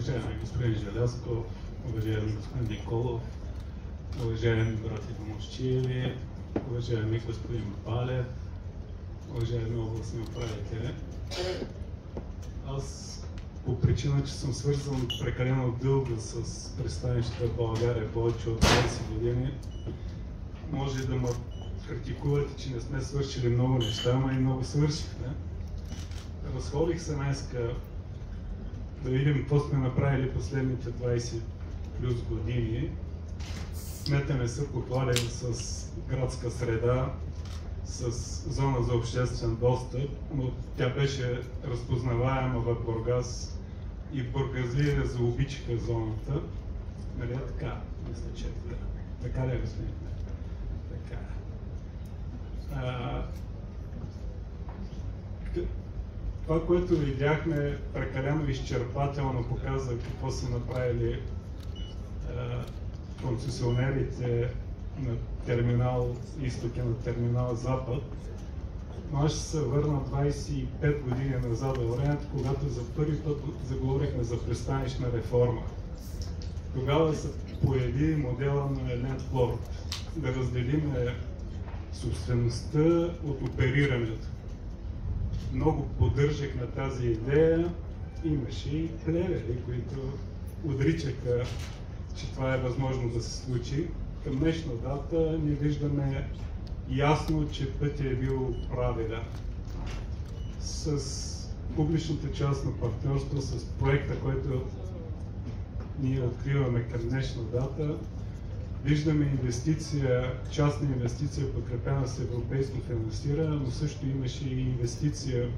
Уважаеми господин Желязков, уважаеми господин Николов, уважаеми брати Домощиеви, уважаеми господин Балев, уважаеми областни управители. Аз по причина, че съм свързан прекалено дълго с пристанищата в България, повече от 20 години, може да ме критикувате, че не сме свършили много неща, ама и много свършихме. Разходих се днеска да видим какво сме направили последните 20 плюс години. Кмета не са похвалени с градска среда, с зона за обществен достъп, но тя беше разпознаваема в Бургас и бургазлии заобичаха зоната. Нали така? Мисля, че така ли е, господин? Така. Това, което видяхме, прекалено изчерпателно показва какво са направили концесионерите на терминал Изток и на терминал Запад. Но аз ще се върна 25 години назад във времето, когато за първи път заговорихме за пристанищна реформа. Тогава се появи модела на Лендфлорд, да разделим собствеността от оперирането. Много поддържахме тази идея. Имаше и плевели, които отричаха, че това е възможно да се случи. Към днешна дата ние виждаме ясно, че пътят е бил правилен. С публичното частно партньорство, с проекта, който ние откриваме към днешна дата, виждаме инвестиция, частна инвестиция, подкрепена с европейско финансиране, но също имаше и инвестиция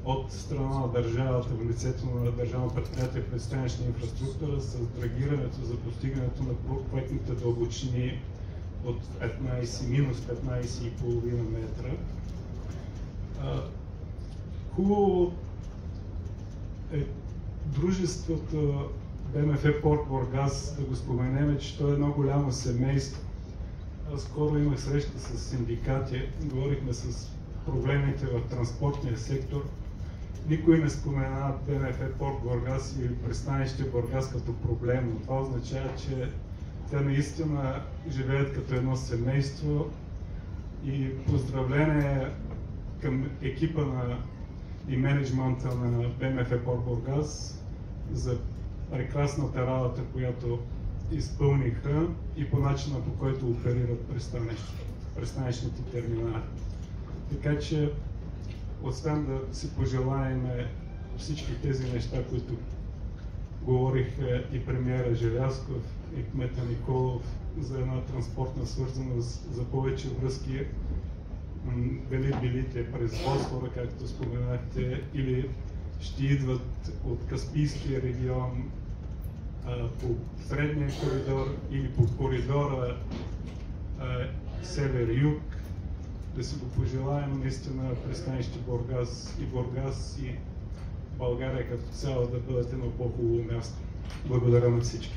от страна на държавата в лицето на Държавно предприятие пристанищна инфраструктура с драгирането за постигането на проектните дълбочини от 15, минус 15,5 метра. Хубаво е дружеството БМФ Порт Бургас, да го споменем, че то е едно голямо семейство. Аз скоро имах среща с синдикати, говорихме с проблемите в транспортния сектор. Никой не спомена БМФ Порт Бургас или пристанище Бургас като проблем, но това означава, че те наистина живеят като едно семейство и поздравление към екипа и менеджмента на БМФ Порт Бургас за прекрасната работа, която изпълниха и по начина, по който оперират пристанищните терминали. Така че, освен да си пожелаем всички тези неща, които говориха и премиера Желязков, и кмета Николов за една транспортна свързаност, за повече връзки, дали билите през Босфора, както споменахте, или ще идват от Каспийския регион по средния коридор или по коридора север-юг. Да си го пожелаем наистина пристанище Бургас и България като цяло да бъдат едно по-хубаво място. Благодаря на всички.